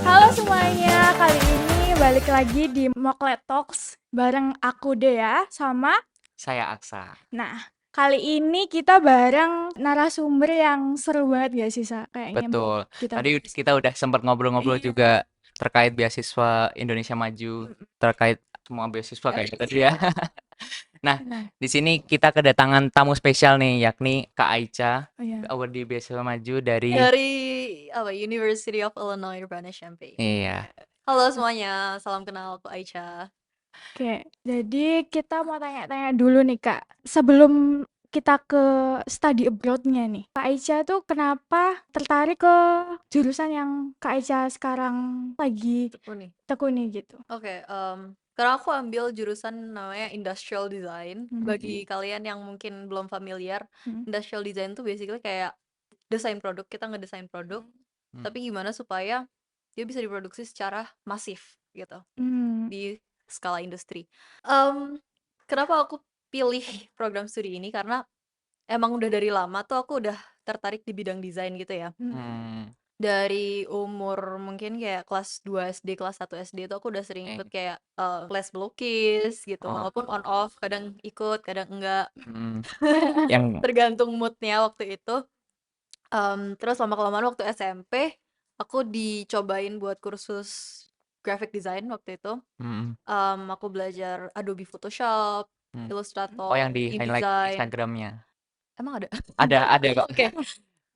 Halo semuanya, kali ini balik lagi di Moklet Talks bareng aku Dea sama. Saya Aksa. Nah, kali ini kita bareng narasumber yang seru banget gak sih, Sa? Kayaknya Betul. kita. Tadi kita udah sempat ngobrol-ngobrol Iya. juga terkait beasiswa Indonesia Maju, terkait semua beasiswa kayaknya tadi ya. Nah, Nah, di sini kita kedatangan tamu spesial nih, yakni Kak Aicha, oh ya. awardee beasiswa maju dari Dari University of Illinois Urbana-Champaign. iya. Halo semuanya, salam kenal, aku Aicha. Oke, jadi kita mau tanya-tanya dulu nih, Kak. Sebelum kita ke study abroad-nya nih, Kak Aicha tuh kenapa tertarik ke jurusan yang Kak Aicha sekarang lagi Uni. tekuni gitu? Oke, karena aku ambil jurusan namanya Industrial Design. Bagi kalian yang mungkin belum familiar, Industrial Design tuh basically kayak desain produk, kita ngedesain produk, tapi gimana supaya dia bisa diproduksi secara masif gitu di skala industri. Kenapa aku pilih program studi ini? Karena emang udah dari lama tuh aku udah tertarik di bidang desain gitu ya. Dari umur mungkin kayak kelas 2 SD, kelas 1 SD itu aku udah sering ikut kayak les pelukis gitu. Walaupun on off, kadang ikut, kadang enggak. Yang Tergantung moodnya waktu itu. Terus lama-kelamaan waktu SMP, aku dicobain buat kursus graphic design waktu itu. Aku belajar Adobe Photoshop, Illustrator, oh yang di highlight InDesign. Instagramnya. Emang ada? Ada kok. Oke.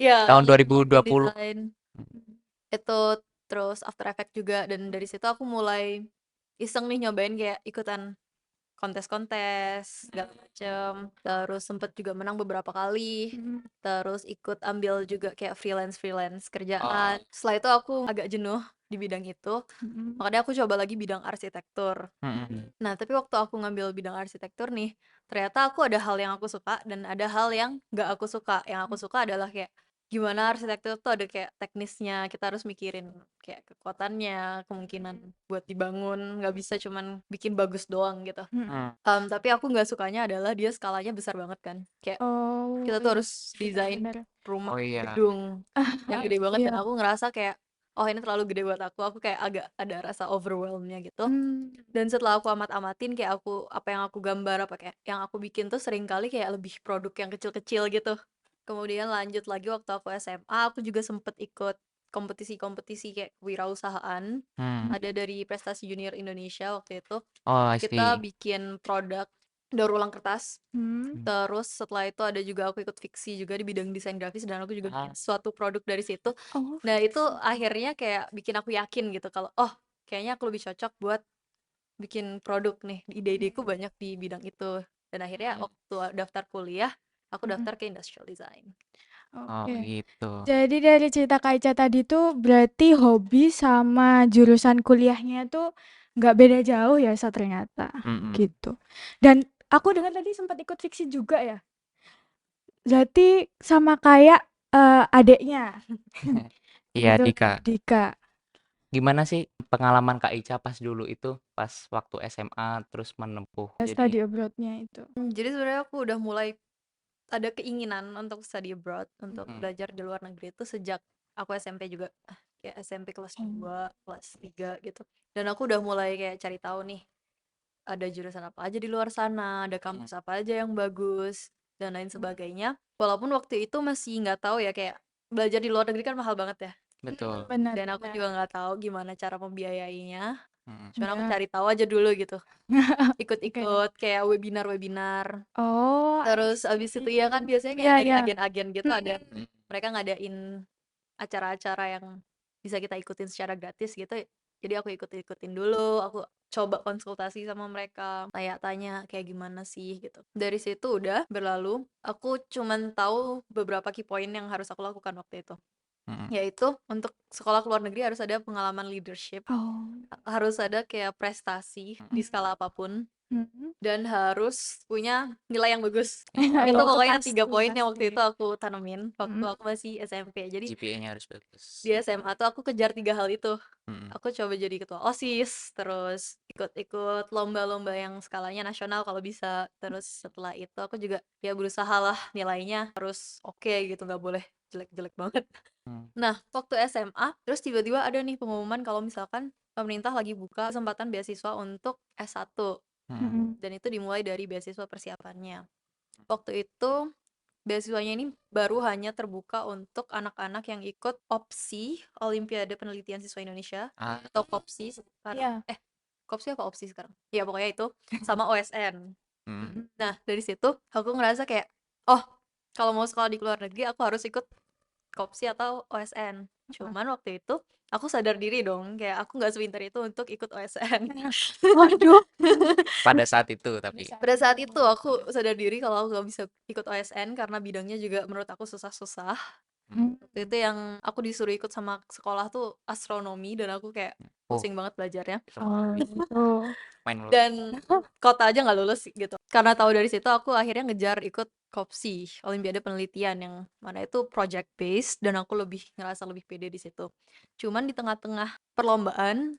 Ya, Tahun 2020. InDesign. Itu terus After Effects juga, dan dari situ aku mulai iseng nih nyobain kayak ikutan kontes-kontes segala macem, terus sempet juga menang beberapa kali, terus ikut ambil juga kayak freelance kerjaan. Setelah itu aku agak jenuh di bidang itu, makanya aku coba lagi bidang arsitektur. Nah, tapi waktu aku ngambil bidang arsitektur nih, ternyata aku ada hal yang aku suka dan ada hal yang gak aku suka. Yang aku suka adalah kayak gimana arsitektur tuh ada kayak teknisnya, kita harus mikirin kayak kekuatannya, kemungkinan buat dibangun, nggak bisa cuman bikin bagus doang gitu. Tapi aku nggak sukanya adalah dia skalanya besar banget kan, kayak Oh, kita tuh harus desain bener. rumah, Oh iya. gedung yang gede banget, dan Iya. aku ngerasa kayak oh ini terlalu gede buat aku kayak agak ada rasa overwhelmnya gitu. Dan setelah aku amat-amatin kayak apa yang aku gambar, apa kayak yang aku bikin tuh sering kali kayak lebih produk yang kecil-kecil gitu. Kemudian lanjut lagi waktu aku SMA, aku juga sempet ikut kompetisi-kompetisi kayak kewirausahaan. Ada dari Prestasi Junior Indonesia waktu itu. Oh, I Kita see. bikin produk daur ulang kertas. Terus setelah itu ada juga aku ikut fiksi juga di bidang desain grafis, dan aku juga bikin suatu produk dari situ. Oh, Nah, itu akhirnya kayak bikin aku yakin gitu kalau oh, kayaknya aku lebih cocok buat bikin produk nih. Ide-ideku banyak di bidang itu. Dan akhirnya waktu daftar kuliah, aku daftar ke industrial design. Oh oke. gitu. Jadi dari cerita Kak Ica tadi tuh berarti hobi sama jurusan kuliahnya tuh nggak beda jauh ya, Sa, ternyata gitu. Dan aku dengar tadi sempat ikut fiksi juga ya. Berarti sama kayak adeknya Iya, gitu, Dika. Dika. Gimana sih pengalaman Kak Ica pas dulu itu, pas waktu SMA terus menempuh Study jadi abroad-nya itu. Jadi sebenarnya aku udah mulai ada keinginan untuk study abroad, untuk belajar di luar negeri itu sejak aku SMP juga. Kayak SMP kelas 2, kelas 3 gitu. Dan aku udah mulai kayak cari tahu nih, ada jurusan apa aja di luar sana, ada kampus apa aja yang bagus, dan lain sebagainya. Walaupun waktu itu masih nggak tahu ya, kayak belajar di luar negeri kan mahal banget ya. betul. Benar. Dan aku juga nggak tahu gimana cara membiayainya. Cuman aku Ya. cari tahu aja dulu gitu. Oke. Ikut-ikut kayak webinar. Oh, Terus abis itu ya kan biasanya iya, kayak dari iya. agen-agen gitu ada mereka ngadain acara-acara yang bisa kita ikutin secara gratis gitu. Jadi aku ikutin dulu, aku coba konsultasi sama mereka, tanya-tanya kayak gimana sih gitu. Dari situ udah berlalu, aku cuman tahu beberapa key point yang harus aku lakukan waktu itu. Yaitu untuk sekolah ke luar negeri harus ada pengalaman leadership, Oh, harus ada kayak prestasi di skala apapun. Mhm. dan harus punya nilai yang bagus. Iya, Itu itu pokoknya pasti 3 poin yang waktu pasti. itu aku tanemin waktu Mhm. aku masih SMP. Jadi GPA-nya harus bagus. di SMA tuh aku kejar 3 hal itu. Mm-mm. Aku coba jadi ketua OSIS, terus ikut-ikut lomba-lomba yang skalanya nasional kalau bisa. Terus setelah itu aku juga ya berusaha lah nilainya harus oke gitu, nggak boleh jelek-jelek banget. Hmm. Nah, waktu SMA, terus tiba-tiba ada nih pengumuman kalau misalkan pemerintah lagi buka kesempatan beasiswa untuk S1. Hmm. Mhm. Dan itu dimulai dari beasiswa persiapannya. Waktu itu beasiswanya ini baru hanya terbuka untuk anak-anak yang ikut opsi Olimpiade Penelitian Siswa Indonesia atau KOPSI sekarang. Iya. KOPSI apa opsi sekarang? Ya pokoknya itu sama OSN. Hmm. Nah, dari situ aku ngerasa kayak, oh, kalau mau sekolah di luar negeri aku harus ikut KOPSI atau OSN. Cuman waktu itu aku sadar diri dong, kayak aku nggak sepintar itu untuk ikut OSN. Waduh. Pada saat itu tapi. Pada saat itu aku sadar diri kalau aku gak bisa ikut OSN karena bidangnya juga menurut aku susah-susah. Waktu itu yang aku disuruh ikut sama sekolah tuh astronomi dan aku kayak pusing banget belajarnya. Oh, gitu. Main mulu. Dan kota aja nggak lulus gitu. Karena tahu dari situ aku akhirnya ngejar ikut KOPSI, Olimpiade Penelitian yang mana itu project based dan aku ngerasa lebih pede di situ. Cuman di tengah-tengah perlombaan,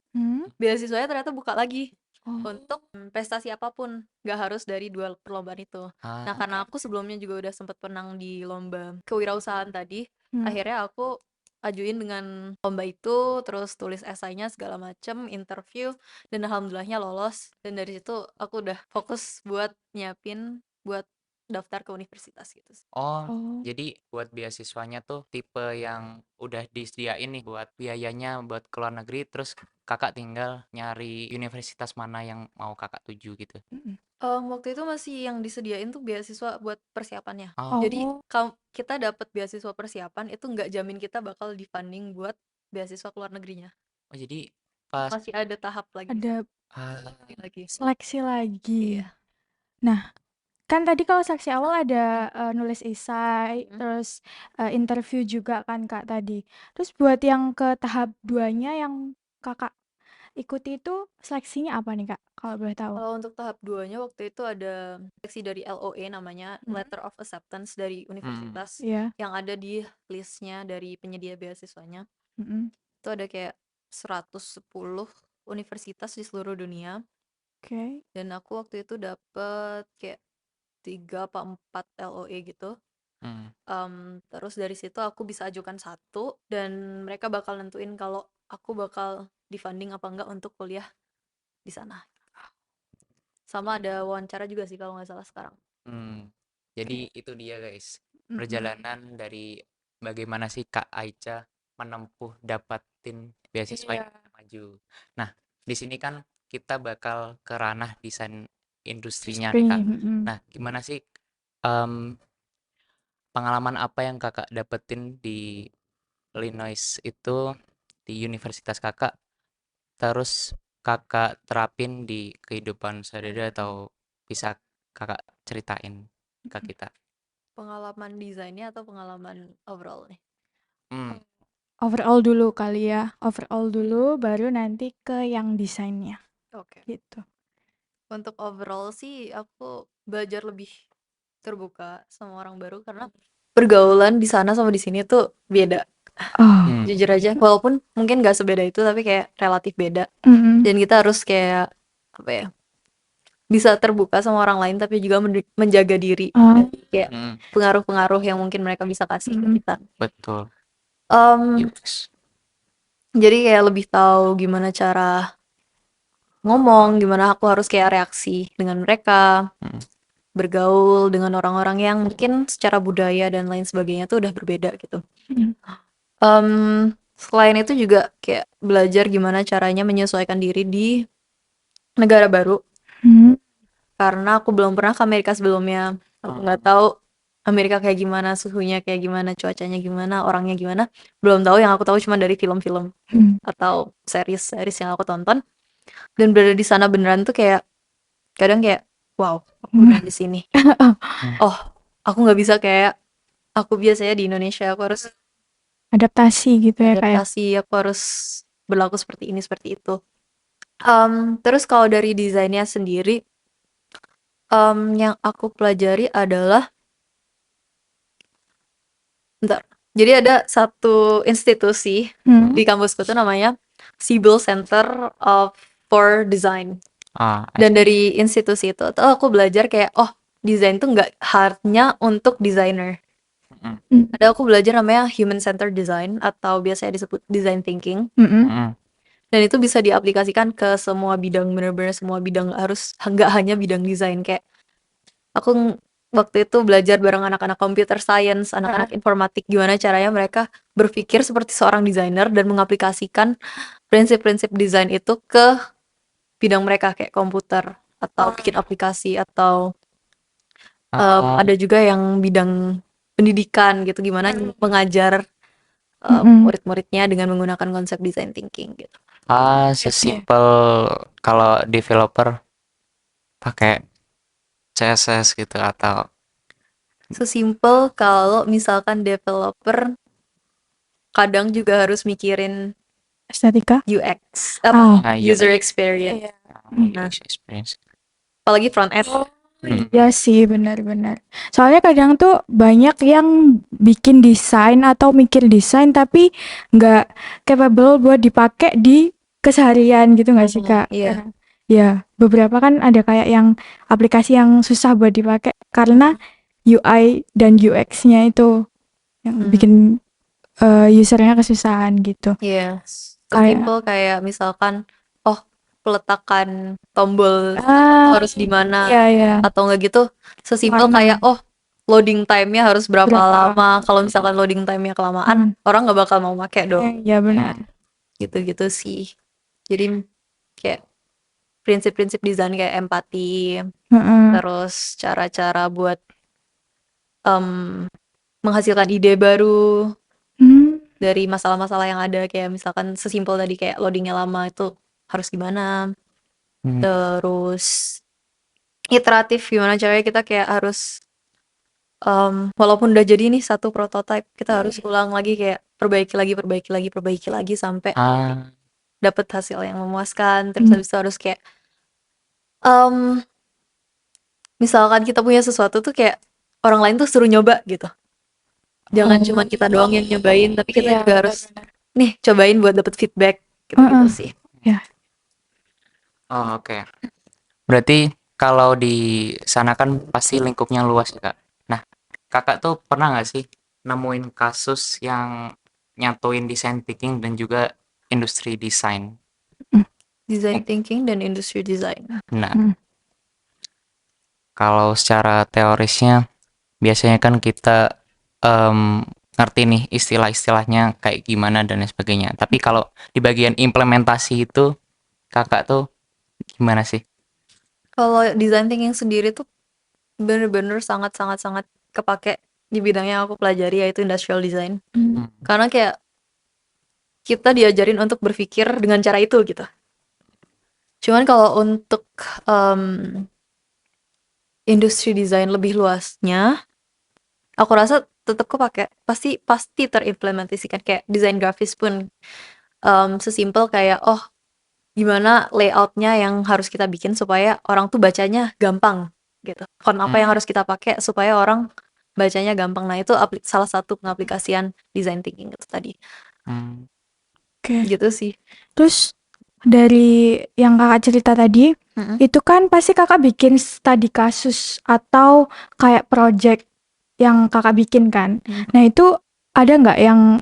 beasiswanya ternyata buka lagi untuk prestasi apapun, nggak harus dari 2 perlombaan itu. Nah, karena aku sebelumnya juga udah sempat menang di lomba kewirausahaan tadi, akhirnya aku ajuin dengan lomba itu, terus tulis esainya segala macem, interview, dan alhamdulillahnya lolos. Dan dari situ aku udah fokus buat nyiapin buat daftar ke universitas gitu. Oh, jadi buat beasiswanya tuh tipe yang udah disediain nih buat biayanya buat ke luar negeri, terus kakak tinggal nyari universitas mana yang mau kakak tuju gitu. Waktu itu masih yang disediain tuh beasiswa buat persiapannya. Oh. Jadi kita dapat beasiswa persiapan itu nggak jamin kita bakal di-funding buat beasiswa ke luar negerinya. Oh, jadi pas Masih ada tahap lagi. Ada lagi. seleksi lagi. Iya. Nah, kan tadi kalau seleksi awal ada nulis esai, terus interview juga kan Kak tadi. Terus buat yang ke tahap 2-nya yang Kakak ikuti itu seleksinya apa nih Kak? Kalau boleh tahu. Untuk tahap 2-nya waktu itu ada seleksi dari LOA namanya, Letter of Acceptance dari universitas Iya. yang ada di listnya dari penyedia beasiswanya. Mm-mm. Itu ada kayak 110 universitas di seluruh dunia. Oke. Dan aku waktu itu dapet kayak 3 apa 4 LOE gitu. Terus dari situ aku bisa ajukan 1 dan mereka bakal nentuin kalau aku bakal di-funding apa enggak untuk kuliah di sana. Sama ada wawancara juga sih kalau nggak salah sekarang. Jadi itu dia guys, perjalanan dari bagaimana sih Kak Aicha menempuh dapatin beasiswa Indonesia Maju. Nah, di sini kan kita bakal ke ranah desain industrinya nih, Kak. Nah, gimana sih pengalaman apa yang Kakak dapetin di Illinois itu di universitas Kakak, terus Kakak terapin di kehidupan sehari-hari atau bisa Kakak ceritain ke kita? Pengalaman desainnya atau pengalaman overall nih? Overall dulu kali ya. Overall dulu baru nanti ke yang desainnya. Oke. Gitu. Untuk overall sih aku belajar lebih terbuka sama orang baru karena pergaulan di sana sama di sini tuh beda. Jujur aja, walaupun mungkin gak sebeda itu tapi kayak relatif beda. Dan kita harus kayak apa ya? Bisa terbuka sama orang lain tapi juga menjaga diri. Kayak pengaruh-pengaruh yang mungkin mereka bisa kasih ke kita. Betul. Jadi kayak lebih tahu gimana cara ngomong, gimana aku harus kayak reaksi dengan mereka, bergaul dengan orang-orang yang mungkin secara budaya dan lain sebagainya tuh udah berbeda gitu. Selain itu juga kayak belajar gimana caranya menyesuaikan diri di negara baru. Karena aku belum pernah ke Amerika sebelumnya. Aku nggak tahu Amerika kayak gimana, suhunya kayak gimana, cuacanya gimana, orangnya gimana. Belum tahu, yang aku tahu cuma dari film-film atau series yang aku tonton. Dan berada di sana beneran tuh kayak kadang kayak wow, aku beneran di sini. Oh, aku nggak bisa kayak aku biasanya di Indonesia, aku harus adaptasi gitu ya kayak. adaptasi, aku harus berlaku seperti ini, seperti itu. Terus kalau dari desainnya sendiri, Yang aku pelajari adalah bentar. Jadi ada satu institusi di kampusku tuh namanya Siebel Center for Design. Dan dari institusi itu tuh aku belajar kayak desain tuh nggak hanya untuk desainer. Ada aku belajar namanya human centered design atau biasanya disebut design thinking. Dan itu bisa diaplikasikan ke semua bidang, bener-bener semua bidang, harus nggak hanya bidang desain. Kayak aku waktu itu belajar bareng anak-anak computer science, anak-anak informatik, gimana caranya mereka berpikir seperti seorang desainer dan mengaplikasikan prinsip-prinsip desain itu ke bidang mereka kayak komputer atau bikin aplikasi atau ada juga yang bidang pendidikan gitu, gimana mengajar murid-muridnya dengan menggunakan konsep design thinking gitu. Sesimpel kalau developer pakai CSS gitu atau Sesimpel kalau misalkan developer kadang juga harus mikirin estetika, UX, user experience. UX experience. Apalagi front end. Iya sih, benar-benar. Soalnya kadang tuh banyak yang bikin desain atau mikir desain tapi nggak capable buat dipakai di keseharian gitu nggak sih, Kak? Iya. Ya, beberapa kan ada kayak yang aplikasi yang susah buat dipakai karena UI dan UX-nya itu yang bikin usernya kesusahan gitu. Iya. Sesimpel kayak misalkan peletakan tombol harus di mana, atau enggak gitu sesimpel kayak loading time-nya harus berapa lama. Kalau misalkan loading time-nya kelamaan, orang nggak bakal mau pakai dong. Iya benar. Gitu-gitu sih. Jadi kayak prinsip-prinsip desain kayak empati, terus cara-cara buat menghasilkan ide baru dari masalah-masalah yang ada, kayak misalkan sesimpel tadi kayak loadingnya lama itu harus gimana. Terus iteratif, gimana caranya kita kayak harus walaupun udah jadi nih satu prototype, kita harus ulang lagi, kayak perbaiki lagi sampai dapat hasil yang memuaskan. Terus habis itu harus kayak misalkan kita punya sesuatu tuh kayak orang lain tuh suruh nyoba gitu. Jangan cuma kita doang yang nyobain, tapi kita juga harus nih cobain buat dapat feedback gitu sih. Oke. Berarti kalau di sana kan pasti lingkupnya luas ya, Kak. Nah, Kakak tuh pernah nggak sih nemuin kasus yang nyatuin design thinking dan juga industri desain? Design thinking dan industri design. Nah, kalau secara teorisnya biasanya kan kita ngerti nih istilah-istilahnya kayak gimana dan lain sebagainya. Tapi kalau di bagian implementasi itu Kakak tuh gimana sih? Kalau design thinking sendiri tuh bener-bener sangat kepake di bidang yang aku pelajari, yaitu industrial design. Karena kayak kita diajarin untuk berpikir dengan cara itu gitu. Cuman kalau untuk industri design lebih luasnya, aku rasa tetap kepake, pasti terimplementasikan. Kayak desain grafis pun sesimpel kayak gimana layoutnya yang harus kita bikin supaya orang tuh bacanya gampang gitu. Font apa yang harus kita pakai supaya orang bacanya gampang. Nah, itu salah satu pengaplikasian design thinking itu tadi. Gitu sih. Terus dari yang kakak cerita tadi, itu kan pasti kakak bikin studi kasus atau kayak project yang kakak bikin kan. Nah, itu ada nggak yang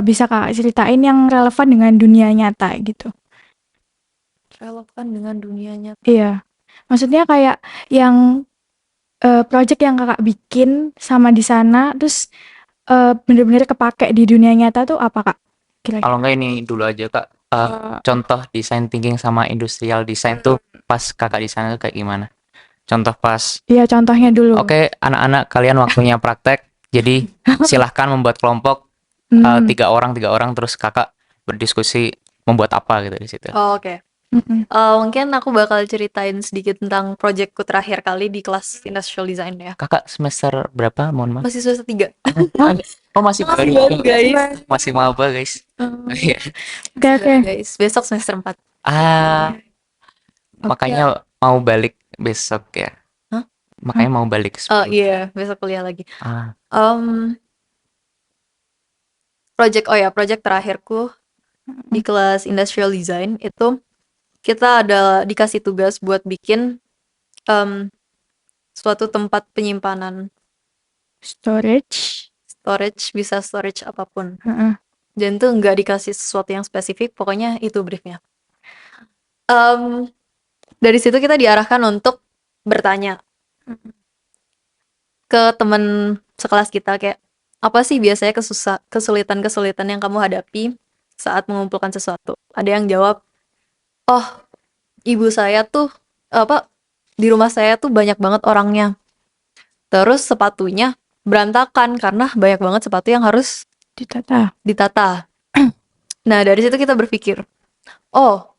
bisa kakak ceritain yang relevan dengan dunia nyata gitu? Relevan dengan dunia nyata? Iya. Maksudnya kayak yang project yang kakak bikin sama di sana, terus bener-bener kepake di dunia nyata tuh apa, Kak? Kira-kira. Kalau enggak ini dulu aja, Kak. Contoh design thinking sama industrial design tuh pas kakak di sana tuh kayak gimana? Contoh pas. Iya, contohnya dulu. Oke, anak-anak kalian waktunya praktek. Jadi silahkan membuat kelompok 3 orang terus kakak berdiskusi membuat apa gitu di situ. Oke. Mungkin aku bakal ceritain sedikit tentang projectku terakhir kali di kelas industrial design ya. Kakak semester berapa, mohon maaf? Masih semester 3. Masih baru guys. Masih maba guys. Oke. Guys, besok semester 4. Makanya mau balik besok ya. makanya mau balik ke Oh 10. iya, besok kuliah lagi. Ah, Project terakhirku di kelas industrial design itu kita ada dikasih tugas buat bikin suatu tempat penyimpanan Storage. bisa storage apapun. Heeh. Dan tuh nggak dikasih sesuatu yang spesifik, pokoknya itu briefnya. Dari situ kita diarahkan untuk bertanya ke teman sekelas kita kayak apa sih biasanya kesulitan-kesulitan yang kamu hadapi saat mengumpulkan sesuatu. Ada yang jawab, oh ibu saya tuh di rumah saya tuh banyak banget orangnya. Terus sepatunya berantakan karena banyak banget sepatu yang harus ditata. Nah, dari situ kita berpikir, oh,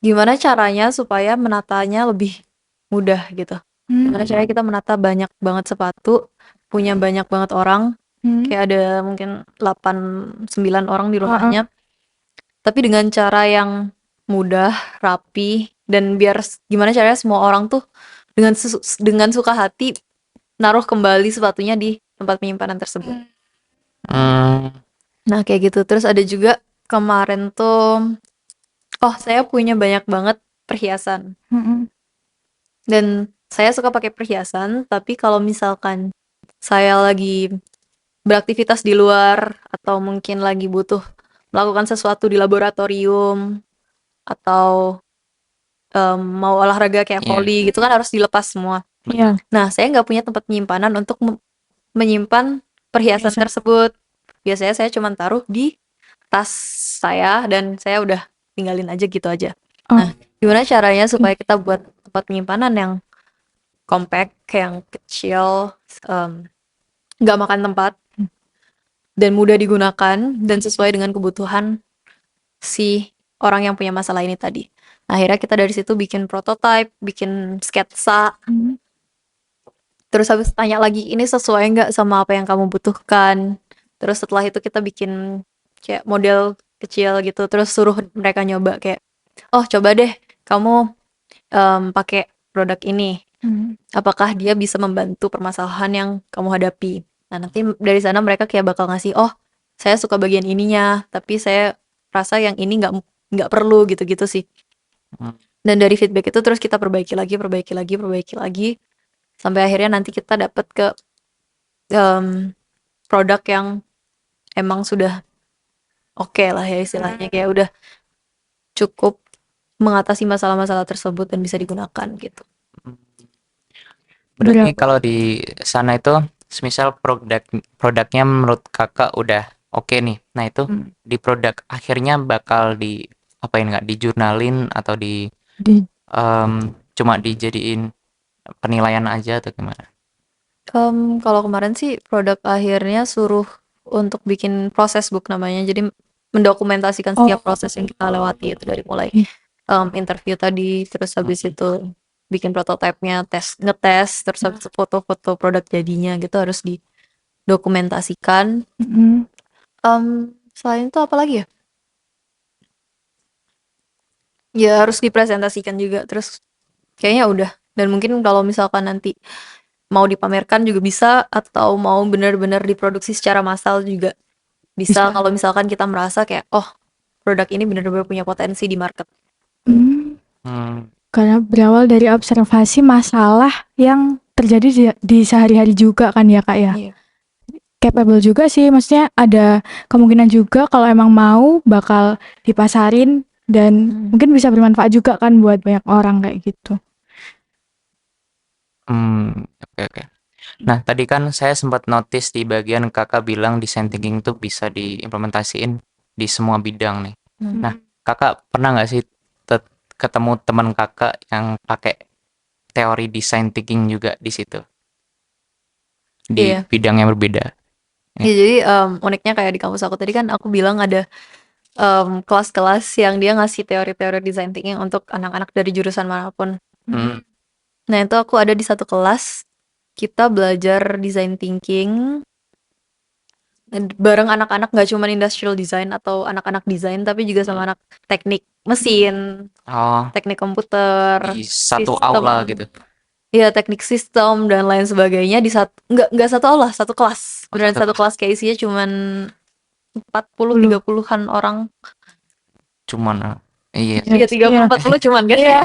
gimana caranya supaya menatanya lebih mudah gitu. Gimana caranya kita menata banyak banget sepatu, punya banyak banget orang, kayak ada mungkin 8-9 orang di rumahnya. Tapi dengan cara yang mudah, rapi, dan biar gimana caranya semua orang tuh dengan suka hati naruh kembali sepatunya di tempat penyimpanan tersebut. Nah, kayak gitu. Terus ada juga kemarin tuh, saya punya banyak banget perhiasan. Dan saya suka pakai perhiasan, tapi kalau misalkan saya lagi beraktivitas di luar atau mungkin lagi butuh melakukan sesuatu di laboratorium atau mau olahraga kayak volley gitu kan harus dilepas semua. Nah, saya nggak punya tempat penyimpanan untuk menyimpan perhiasan tersebut. Biasanya saya cuma taruh di tas saya dan saya udah tinggalin aja gitu aja. Nah, gimana caranya supaya kita buat tempat penyimpanan yang compact, yang kecil, nggak makan tempat, dan mudah digunakan, dan sesuai dengan kebutuhan si orang yang punya masalah ini tadi. Nah, akhirnya kita dari situ bikin prototype, bikin sketsa, terus habis tanya lagi, ini sesuai nggak sama apa yang kamu butuhkan. Terus setelah itu kita bikin kayak model kecil gitu, terus suruh mereka nyoba kayak, oh coba deh kamu pakai produk ini. Apakah dia bisa membantu permasalahan yang kamu hadapi? Nah, nanti dari sana mereka kayak bakal ngasih, oh saya suka bagian ininya, tapi saya rasa yang ini nggak perlu gitu-gitu sih. Dan dari feedback itu terus kita perbaiki lagi, sampai akhirnya nanti kita dapat ke produk yang emang sudah oke lah ya istilahnya, kayak udah cukup mengatasi masalah-masalah tersebut dan bisa digunakan gitu. Berarti kalau di sana itu semisal produknya menurut kakak udah oke nih. Nah itu di produk akhirnya bakal di apain nggak, dijurnalin atau cuma dijadiin penilaian aja atau gimana? Kalau kemarin sih produk akhirnya suruh untuk bikin proses book namanya, jadi mendokumentasikan setiap proses yang kita lewati itu dari mulai interview tadi, terus habis itu bikin prototipenya, ngetes, terus habis itu foto-foto produk jadinya gitu harus didokumentasikan. Selain itu apa lagi ya? Ya harus dipresentasikan juga, terus kayaknya udah. Dan mungkin kalau misalkan nanti mau dipamerkan juga bisa, atau mau benar-benar diproduksi secara massal juga bisa. Kalau misalkan kita merasa kayak, oh produk ini benar-benar punya potensi di market. Karena berawal dari observasi masalah yang terjadi di sehari-hari juga kan ya Kak ya. Capable juga sih, maksudnya ada kemungkinan juga kalau emang mau bakal dipasarin dan mungkin bisa bermanfaat juga kan buat banyak orang kayak gitu. Oke. Nah tadi kan saya sempat notice di bagian kakak bilang design thinking tuh bisa diimplementasiin di semua bidang nih. Nah kakak pernah nggak sih ketemu teman kakak yang pakai teori design thinking juga di situ di bidang yang berbeda? Ya, jadi uniknya kayak di kampus aku tadi kan aku bilang ada kelas-kelas yang dia ngasih teori-teori design thinking untuk anak-anak dari jurusan manapun. Nah itu aku ada di satu kelas, kita belajar design thinking bareng anak-anak, nggak cuma industrial design atau anak-anak desain, tapi juga sama anak teknik mesin, teknik komputer, di satu aula gitu. Iya, teknik sistem dan lain sebagainya di nggak satu aula, satu kelas. Oh, Beneran satu satu kelas kayak isinya cuman 30-30-an orang. cuman iya Iya, sih. 30-40 cuman kan. Iya.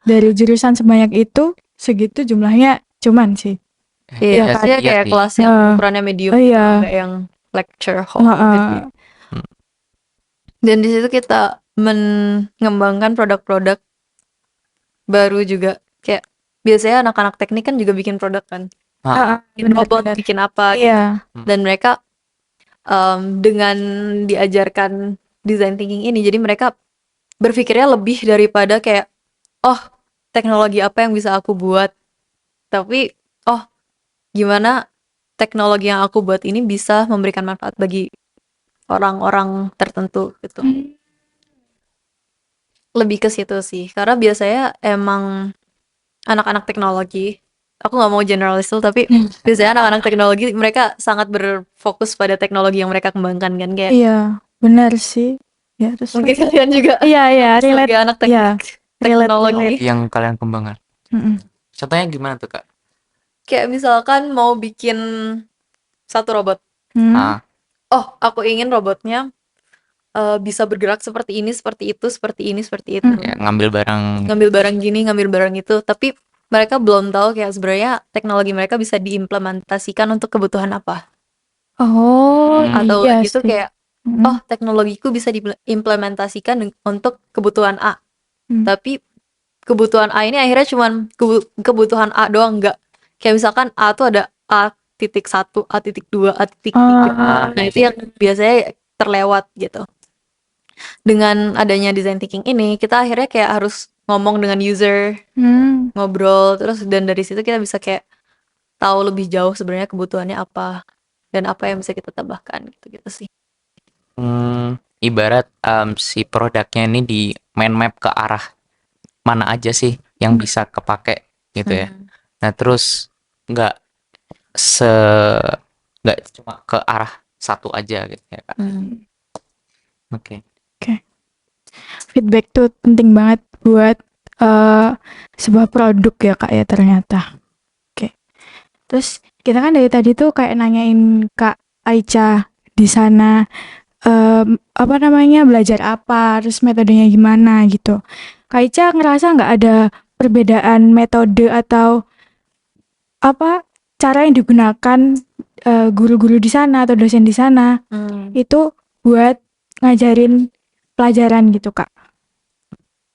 Dari jurusan sebanyak itu segitu jumlahnya cuman sih. Iya, Iya kan? maksudnya Iya kayak sih. kelas yang ukurannya medium gitu, Iya. nggak yang lecture hall Heeh. gitu. Dan di situ kita mengembangkan produk-produk baru juga. Kayak biasanya anak-anak teknik kan juga bikin produk kan. Ah, Bikin robot, Benar-benar. bikin apa gitu. Iya. Dan mereka dengan diajarkan design thinking ini, jadi mereka berpikirnya lebih daripada kayak, oh teknologi apa yang bisa aku buat, tapi oh gimana teknologi yang aku buat ini bisa memberikan manfaat bagi orang-orang tertentu gitu. Lebih ke situ sih, karena biasanya emang anak-anak teknologi, aku nggak mau generalis tuh, tapi biasanya anak-anak teknologi mereka sangat berfokus pada teknologi yang mereka kembangkan kan, kayak Iya, benar sih. Ya, terus mungkin kalian juga iya, iya, relate. sebagai anak Iya, teknologi. yang kalian kembangkan. Contohnya gimana tuh, Kak? Kayak misalkan mau bikin satu robot. Ah, Oh, aku ingin robotnya bisa bergerak seperti ini, seperti itu, seperti ini, seperti itu. ya, ngambil barang. Ngambil barang gini, ngambil barang itu. Tapi mereka belum tahu kayak sebenarnya teknologi mereka bisa diimplementasikan untuk kebutuhan apa. Oh, Atau iya gitu sih. kayak, oh teknologiku bisa diimplementasikan untuk kebutuhan A. Tapi kebutuhan A ini akhirnya cuman kebutuhan A doang, enggak. Kayak misalkan A tuh ada A.1, A.2, A.3. Nah, itu yang biasanya terlewat gitu. Dengan adanya design thinking ini, kita akhirnya kayak harus ngomong dengan user, ngobrol, terus dan dari situ kita bisa kayak tahu lebih jauh sebenarnya kebutuhannya apa dan apa yang bisa kita tambahkan gitu-gitu sih. Ibarat si produknya ini di mind map ke arah mana aja sih yang bisa kepake gitu ya. Nah, terus nggak nggak cuma ke arah satu aja gitu ya, Kak. Oke. Feedback tuh penting banget buat sebuah produk ya Kak ya ternyata. Oke. Terus kita kan dari tadi tuh kayak nanyain Kak Aicha di sana apa namanya belajar apa, terus metodenya gimana gitu. Kak Aicha ngerasa nggak ada perbedaan metode atau apa cara yang digunakan guru-guru di sana atau dosen di sana itu buat ngajarin pelajaran gitu Kak?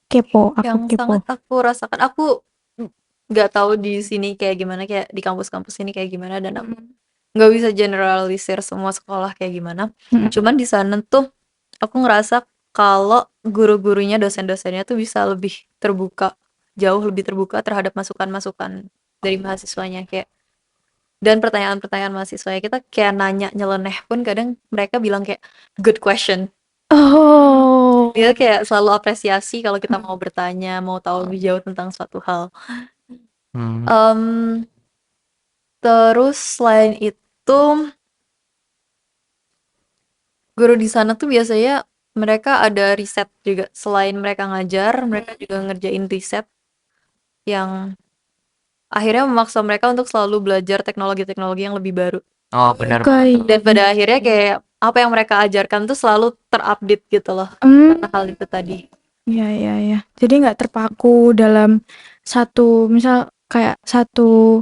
Kepo, aku Yang kepo. sangat aku rasakan, aku nggak tahu di sini kayak gimana, kayak di kampus-kampus ini kayak gimana, dan aku nggak bisa generalisir semua sekolah kayak gimana. Cuman di sana tuh aku ngerasa kalau guru-gurunya, dosen-dosennya tuh bisa lebih terbuka, jauh lebih terbuka terhadap masukan-masukan dari mahasiswanya, kayak dan pertanyaan-pertanyaan mahasiswanya, kita kayak nanya nyeleneh pun kadang mereka bilang kayak good question. Oh. Dia kayak selalu apresiasi kalau kita mau bertanya, mau tahu lebih jauh tentang suatu hal. Terus selain itu, guru di sana tuh biasanya mereka ada riset juga. Selain mereka ngajar, mereka juga ngerjain riset yang akhirnya memaksa mereka untuk selalu belajar teknologi-teknologi yang lebih baru. Oh, benar. Dan pada akhirnya kayak apa yang mereka ajarkan tuh selalu terupdate gitu loh. Karena hal itu tadi. Iya, iya, iya. Jadi nggak terpaku dalam satu, misal kayak satu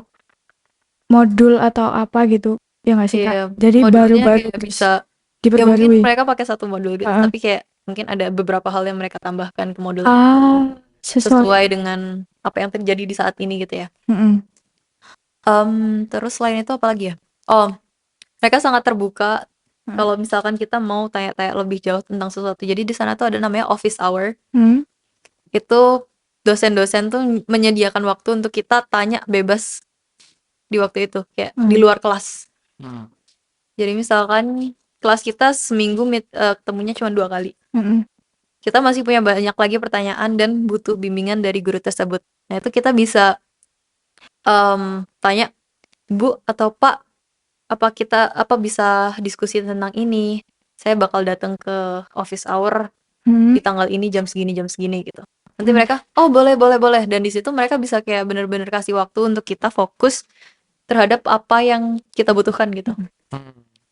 modul atau apa gitu. Ya nggak sih, Iya, Kak? Jadi modulnya baru-baru kayak terus bisa, ya mungkin diperbarui. mereka pakai satu modul gitu, tapi kayak mungkin ada beberapa hal yang mereka tambahkan ke modul sesuai dengan apa yang terjadi di saat ini gitu ya. Terus selain itu apa lagi ya? Oh, mereka sangat terbuka kalau misalkan kita mau tanya-tanya lebih jauh tentang sesuatu. Jadi di sana tuh ada namanya office hour. Itu dosen-dosen tuh menyediakan waktu untuk kita tanya bebas di waktu itu, kayak di luar kelas. Jadi misalkan kelas kita seminggu ketemunya cuma 2 kali. Kita masih punya banyak lagi pertanyaan dan butuh bimbingan dari guru tersebut. Nah, itu kita bisa tanya, Bu atau Pak, apa bisa diskusi tentang ini? Saya bakal datang ke office hour di tanggal ini jam segini gitu. nanti mereka oh boleh boleh boleh, dan di situ mereka bisa kayak bener-bener kasih waktu untuk kita fokus terhadap apa yang kita butuhkan gitu.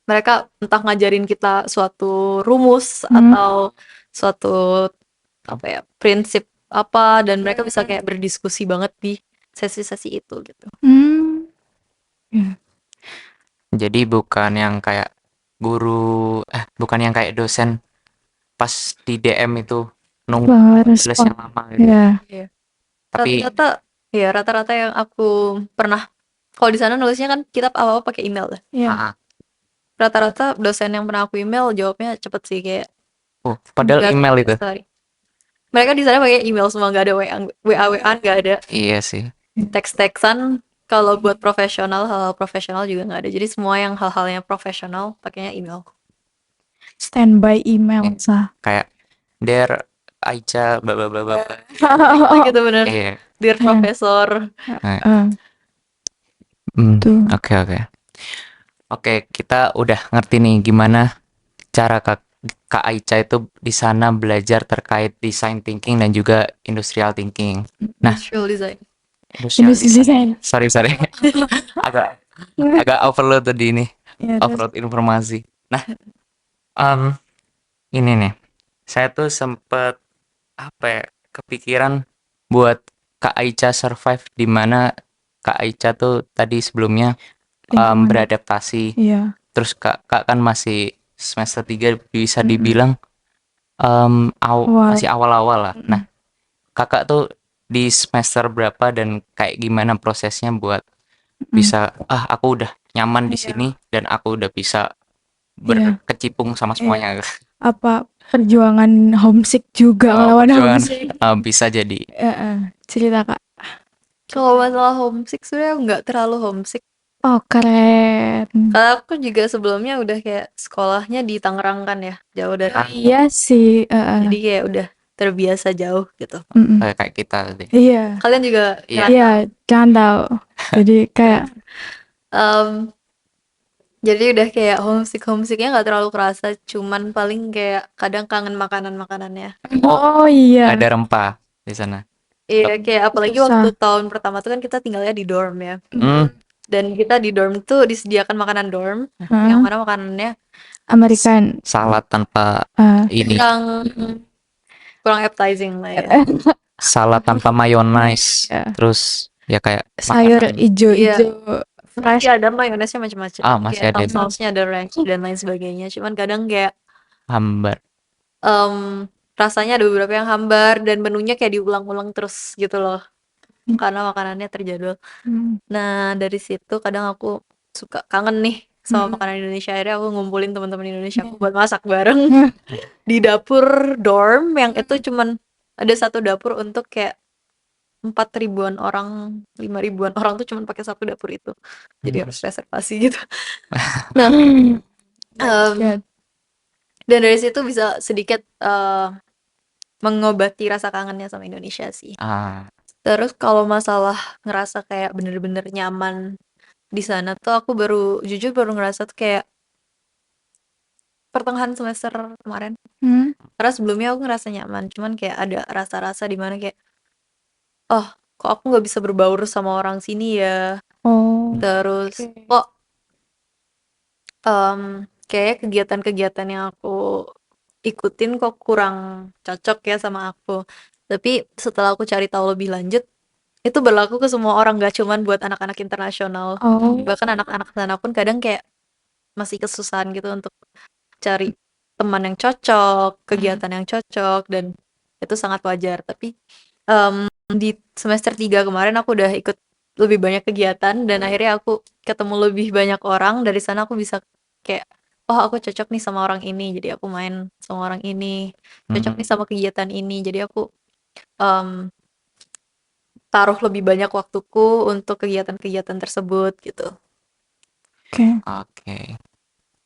Mereka entah ngajarin kita suatu rumus atau suatu apa ya prinsip apa, dan mereka bisa kayak berdiskusi banget di sesi-sesi itu gitu. Jadi bukan yang kayak bukan yang kayak dosen pas di DM itu nunggu bales yang lama gitu. Iya. Tapi Rata-rata yang aku pernah, kalau di sana nulisnya kan kitab apa-apa pakai email lah. Rata-rata dosen yang pernah aku email jawabnya cepet sih, kayak padahal email itu. Mereka di sana pakai email semua, nggak ada WA nggak ada. Iya sih. Teks-teksan kalau buat profesional, hal-hal profesional juga nggak ada. Jadi semua yang hal-halnya profesional pakainya email. Standby email sah. Kayak Dear Aicha bla bla bla bla. Gitu bener. Iya. Dear Profesor. Oke. Oke, kita udah ngerti nih gimana cara Kak Aicha itu di sana belajar terkait design thinking dan juga industrial thinking. Nah, Industrial design. Sorry. agak overload tadi ini. Overload informasi. Nah, ini nih. Saya tuh sempet kepikiran buat Kak Aicha survive di mana Kak Aicha tuh tadi sebelumnya beradaptasi. Iya. Terus Kak kan masih semester 3 bisa dibilang masih awal-awal lah. Nah, Kakak tuh di semester berapa dan kayak gimana prosesnya buat bisa aku udah nyaman di sini dan aku udah bisa berkecimpung sama semuanya. Apa perjuangan homesick juga ngelawan homesick. Bisa jadi. Cerita Kak. Kalau masalah homesick sebenarnya nggak terlalu homesick. Oh keren. Kalau aku juga sebelumnya udah kayak sekolahnya di Tangerang kan ya, jauh dari. Iya sih. Jadi kayak udah terbiasa jauh gitu. Kayak kita tadi. Iya. Kalian juga. Iya, jangan tahu. Jadi kayak jadi udah kayak homesicknya nggak terlalu kerasa, cuman paling kayak kadang kangen makanannya. Oh iya. Ada rempah di sana. Iya, kayak apalagi waktu tahun pertama tuh kan kita tinggalnya di dorm ya. Dan kita di dorm tuh disediakan makanan dorm, yang mana makanannya American. Salad tanpa ini. Kurang appetizing lah ya. Salad tanpa mayonaise. Terus ya kayak sayur ijo-ijo fresh. Masih ada mayonesnya macam-macam. Masih ada. Sausnya ada ranch dan lain sebagainya. Cuman kadang kayak hambar. Rasanya ada beberapa yang hambar dan menunya kayak diulang-ulang terus gitu loh. Karena makanannya terjadwal. Nah, dari situ kadang aku suka kangen nih sama makanan Indonesia. Akhirnya aku ngumpulin teman-teman Indonesia aku buat masak bareng di dapur dorm yang itu cuman ada satu dapur untuk kayak 4.000-an orang, 5.000-an orang tuh cuman pakai satu dapur itu. Jadi harus reservasi gitu. Nah, dan dari situ bisa sedikit mengobati rasa kangennya sama Indonesia sih. Terus kalau masalah ngerasa kayak bener-bener nyaman di sana tuh aku jujur baru ngerasa tuh kayak pertengahan semester kemarin. Karena sebelumnya aku ngerasa nyaman, cuman kayak ada rasa-rasa di mana kayak kok aku nggak bisa berbaur sama orang sini ya. Terus kok kayak kegiatan-kegiatan yang aku ikutin kok kurang cocok ya sama aku. Tapi setelah aku cari tahu lebih lanjut, itu berlaku ke semua orang, gak cuman buat anak-anak internasional. Bahkan anak-anak sana pun kadang kayak masih kesusahan gitu untuk cari teman yang cocok, kegiatan yang cocok, dan itu sangat wajar. Tapi di semester 3 kemarin aku udah ikut lebih banyak kegiatan dan akhirnya aku ketemu lebih banyak orang. Dari sana aku bisa kayak aku cocok nih sama orang ini, jadi aku main sama orang ini. Cocok nih sama kegiatan ini, jadi aku taruh lebih banyak waktuku untuk kegiatan-kegiatan tersebut gitu. Oke.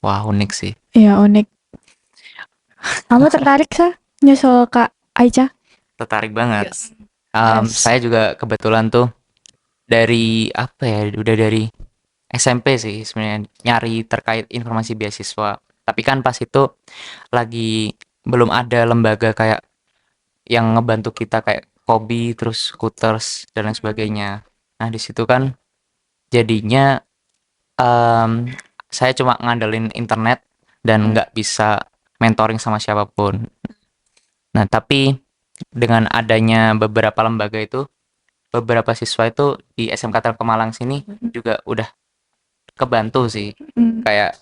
Wah, unik sih. Iya, unik. Kamu tertarik sih nyusul Kak Aicha? Tertarik banget. Saya juga kebetulan tuh dari udah dari SMP sih sebenarnya nyari terkait informasi beasiswa. Tapi kan pas itu lagi belum ada lembaga kayak yang ngebantu kita kayak Kobi, terus Scooters dan lain sebagainya. Nah, di situ kan jadinya saya cuma ngandelin internet dan nggak bisa mentoring sama siapapun. Nah, tapi dengan adanya beberapa lembaga itu, beberapa siswa itu di SMK Telkom Malang sini juga udah kebantu sih. Kayak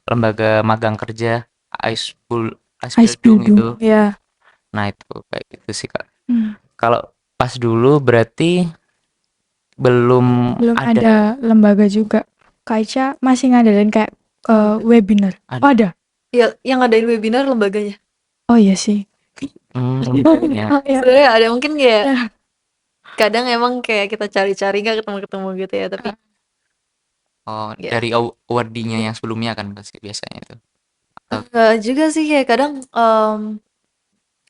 lembaga magang kerja Ice Bildung itu. ya. Nah, itu kayak gitu sih, Kak. Kalau pas dulu berarti belum ada lembaga juga. Kak Ica masih ngandelin kayak webinar. Ada. Oh, ada. Ya, yang ngadain webinar lembaganya. Oh iya sih. Lembaganya. Oh, iya. Sebenarnya ada mungkin kayak Ya. kadang emang kayak kita cari-cari nggak ketemu-ketemu gitu ya, tapi Oh, Ya. dari awardee-nya yang sebelumnya kan pasti biasanya itu. enggak juga sih, kayak kadang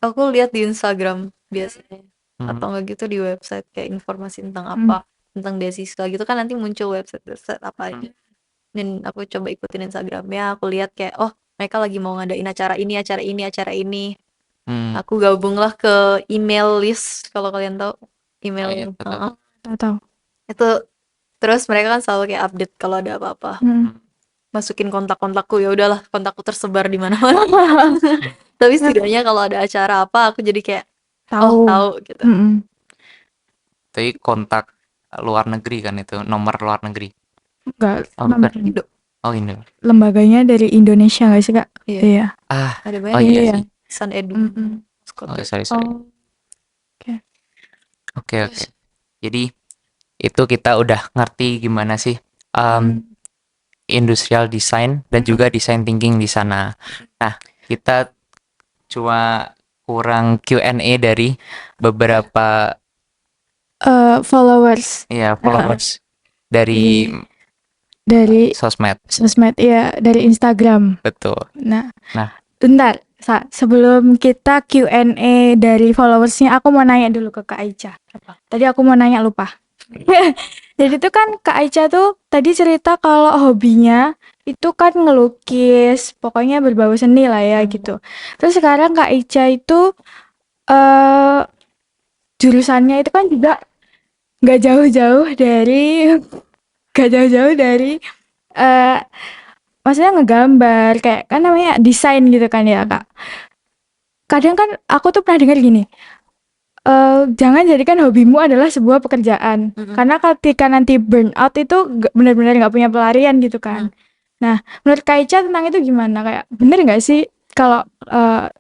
aku lihat di Instagram biasanya atau enggak gitu di website kayak informasi tentang apa, tentang beasiswa gitu kan nanti muncul website apa aja. Dan aku coba ikutin Instagramnya, aku lihat kayak oh mereka lagi mau ngadain acara ini, acara ini, acara ini. Aku gabunglah ke email list kalau kalian tahu email. Tahu. Itu terus mereka kan selalu kayak update kalau ada apa-apa. Masukin kontak-kontakku, ya udahlah kontakku tersebar di mana-mana. Tapi setidaknya kalau ada acara apa aku jadi kayak tahu gitu. Tapi kontak luar negeri kan itu, nomor luar negeri. Enggak, bukan. Indo. Oh, Indo. Lembaganya dari Indonesia nggak sih, Kak? Iya. Ah, Ada oh banyak iya ya. sih. Sun Edu. Oh, sorry. Oke. Terus- Jadi itu kita udah ngerti gimana sih industrial design dan juga design thinking di sana. Nah, kita cuma kurang Q&A dari beberapa followers followers dari sosmed. ya, dari Instagram. Betul. Nah, bentar, sebelum kita Q&A dari followersnya, aku mau nanya dulu ke Kak Aicha. Tadi aku mau nanya lupa. Jadi tuh kan Kak Aicha tuh tadi cerita kalau hobinya itu kan ngelukis, pokoknya berbau seni lah ya gitu. Terus sekarang Kak Aicha itu jurusannya itu kan juga nggak jauh-jauh dari maksudnya ngegambar, kayak kan namanya desain gitu kan ya Kak. Kadang kan aku tuh pernah dengar gini, jangan jadikan hobimu adalah sebuah pekerjaan, karena ketika nanti burnout itu benar-benar nggak punya pelarian gitu kan. Nah, menurut Kak Ica tentang itu gimana? Kayak bener nggak sih kalau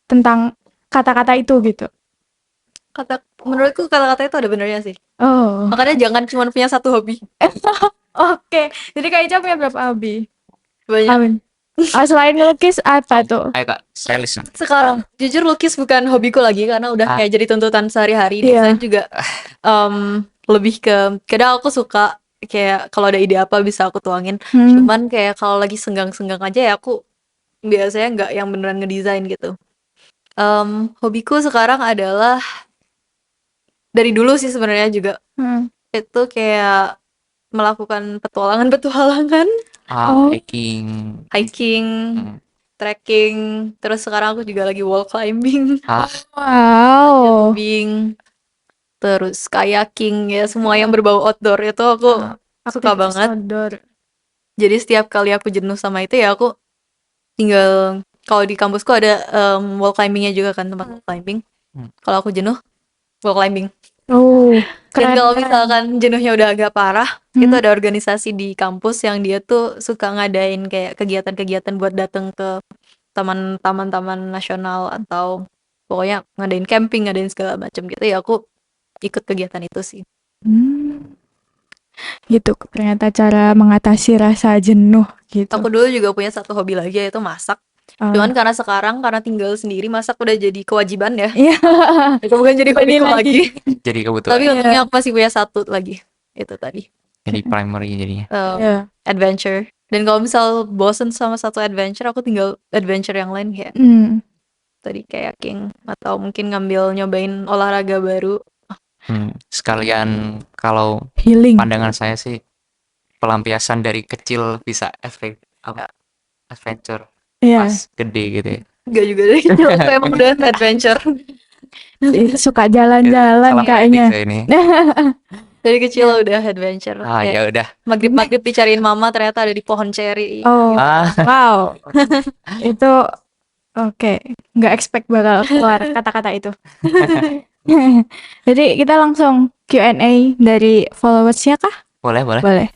tentang kata-kata itu gitu? Menurutku kata-kata itu ada benernya sih. Oh. Makanya jangan cuma punya satu hobi. Oke. Jadi Kak Ica punya berapa hobi? Banyak. Selain ngelukis apa tuh? Ayo Kak, stylist. Sekarang jujur lukis bukan hobiku lagi karena udah kayak jadi tuntutan sehari-hari. Desain juga lebih ke kadang aku suka kayak kalau ada ide apa bisa aku tuangin. Cuman kayak kalau lagi senggang-senggang aja ya aku biasanya nggak yang beneran ngedesain gitu. Hobiku sekarang adalah dari dulu sih sebenarnya juga itu kayak melakukan petualangan, hiking, trekking, terus sekarang aku juga lagi wall climbing, climbing, terus kayaking ya, semua yang berbau outdoor itu aku suka banget. Jadi setiap kali aku jenuh sama itu ya aku tinggal, kalau di kampusku ada wall climbingnya juga kan, tempat wall climbing. Kalau aku jenuh wall climbing. Dan kalau misalkan jenuhnya udah agak parah, itu ada organisasi di kampus yang dia tuh suka ngadain kayak kegiatan-kegiatan buat datang ke taman-taman nasional atau pokoknya ngadain camping, ngadain segala macam gitu ya, aku ikut kegiatan itu sih. Gitu ternyata cara mengatasi rasa jenuh gitu. Aku dulu juga punya satu hobi lagi yaitu masak. Cuman karena sekarang karena tinggal sendiri masak udah jadi kewajiban ya. Itu bukan jadi hobi lagi. Jadi kebutuhan. Tapi untungnya aku masih punya satu lagi. Itu tadi. Jadi primary jadinya. Adventure. Dan kalau misal bosen sama satu adventure, aku tinggal adventure yang lain kayak tadi kayaking atau mungkin nyobain olahraga baru. Sekalian kalau healing. Pandangan saya sih pelampiasan dari kecil bisa adventure pas gede gitu ya. Enggak juga dari kecil aku emang udah adventure. Suka Ya, jalan-jalan salah kayaknya. saya ini. Dari kecil udah adventure. Ah, Kayak ya udah. maghrib-maghrib dicariin mama ternyata ada di pohon ceri. Oh, Ah, wow. Itu oke. Nggak expect bakal keluar kata-kata itu. Jadi kita langsung Q&A dari followersnya kah? boleh, boleh. Boleh.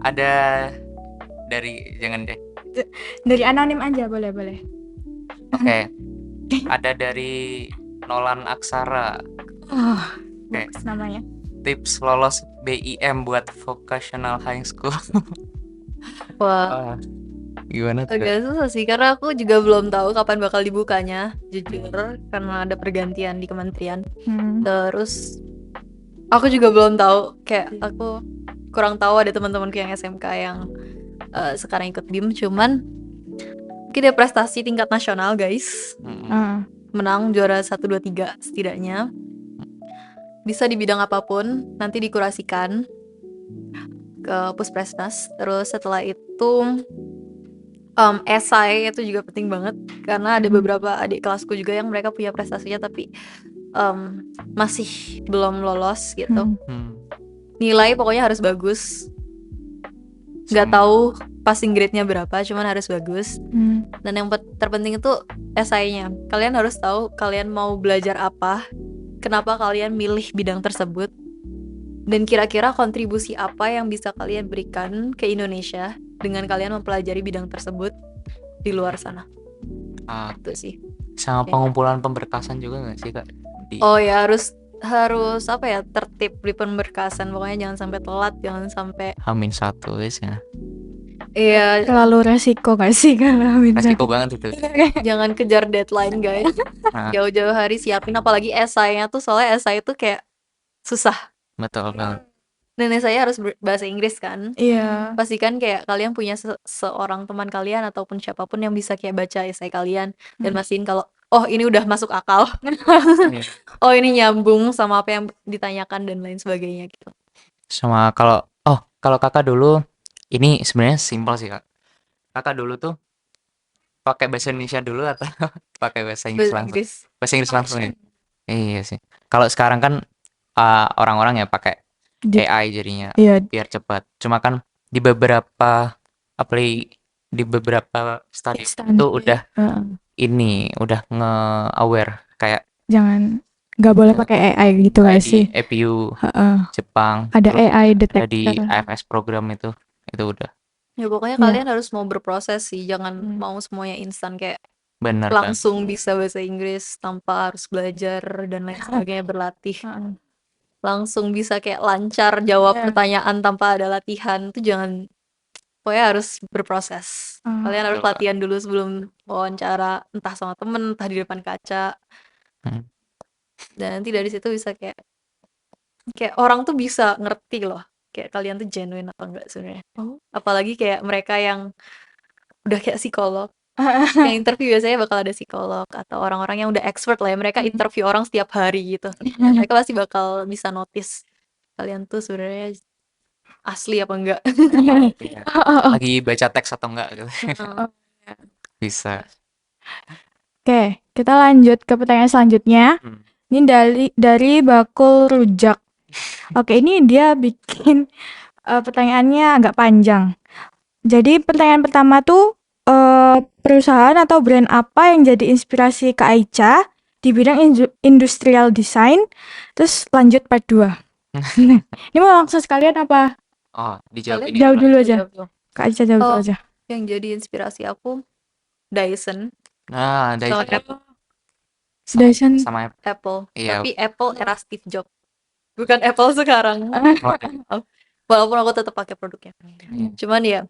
Ada dari jangan deh. Dari anonim aja, boleh. Oke. Ada dari Nolan Aksara. Oh, Oke. bagus namanya. Tips lolos BIM buat vocational high school. Wah, Gimana tuh? agak susah sih karena aku juga belum tahu kapan bakal dibukanya, jujur, karena ada pergantian di kementerian. Terus aku juga belum tahu, kayak aku kurang tahu ada teman-temanku yang SMK yang sekarang ikut BIM, cuman mungkin dia prestasi tingkat nasional guys, menang juara 1, 2, 3 setidaknya, bisa di bidang apapun, nanti dikurasikan ke Puspresnas. Terus setelah itu esai itu juga penting banget karena ada beberapa adik kelasku juga yang mereka punya prestasinya tapi masih belum lolos gitu. Nilai pokoknya harus bagus. Nggak tahu passing grade-nya berapa, cuman harus bagus. Dan yang terpenting itu esainya. Kalian harus tahu kalian mau belajar apa, kenapa kalian milih bidang tersebut, dan kira-kira kontribusi apa yang bisa kalian berikan ke Indonesia dengan kalian mempelajari bidang tersebut di luar sana. Itu sih. Sama pengumpulan pemberkasan juga nggak sih Kak? Oh ya, harus apa ya, tertib di pemberkasan, pokoknya jangan sampai telat, jangan sampai -1 guys ya. Iya, Terlalu resiko gak sih kalau Resiko banget itu. jangan kejar deadline guys. Jauh-jauh hari siapin, apalagi esainya tuh, soalnya esai itu kayak susah. Betul banget. Dan esai harus bahasa Inggris kan. Iya. Pastikan kayak kalian punya seorang teman kalian ataupun siapapun yang bisa kayak baca esai kalian dan mastiin kalau oh ini udah masuk akal. Oh ini nyambung sama apa yang ditanyakan dan lain sebagainya gitu. Sama kalau Kakak dulu, ini sebenarnya simpel sih Kak. Kakak dulu tuh pakai bahasa Indonesia dulu atau pakai bahasa Inggris langsung? Bahasa Inggris langsung ya. Iya sih. Kalau sekarang kan orang-orang ya pakai AI jadinya biar cepat. Cuma kan di beberapa study itu udah udah nge-aware kayak jangan nggak boleh pakai AI gitu gak sih? EPU Jepang ada AI detector di AFS program itu udah. Ya pokoknya kalian harus mau berproses sih, jangan mau semuanya instan kayak bener langsung bisa bahasa Inggris tanpa harus belajar dan lain sebagainya, berlatih. Langsung bisa kayak lancar jawab pertanyaan tanpa ada latihan, itu jangan. Pokoknya harus berproses. Kalian harus latihan dulu sebelum wawancara, entah sama temen, entah di depan kaca. Dan nanti dari situ bisa kayak orang tuh bisa ngerti loh, kayak kalian tuh genuine apa enggak sebenarnya. Apalagi kayak mereka yang udah kayak psikolog. Yang interview biasanya bakal ada psikolog atau orang-orang yang udah expert lah ya, mereka interview orang setiap hari gitu. Mereka pasti bakal bisa notice kalian tuh sebenarnya asli apa enggak. Lagi baca teks atau enggak gitu. Bisa. Oke, kita lanjut ke pertanyaan selanjutnya. Ini dari Bakul Rujak. Oke, ini dia bikin pertanyaannya agak panjang. Jadi pertanyaan pertama tuh, perusahaan atau brand apa yang jadi inspirasi Kak Aicha di bidang industrial design? Terus lanjut part 2. Ini mau langsung sekalian apa? Dijawab ini. Jauh dulu aja. Kak Aicha jawab dulu aja. Yang jadi inspirasi aku Dyson. Dyson sama Apple. Iya. Tapi Apple era Steve Jobs. Bukan Apple sekarang. Walaupun aku tetap pakai produknya. Cuman ya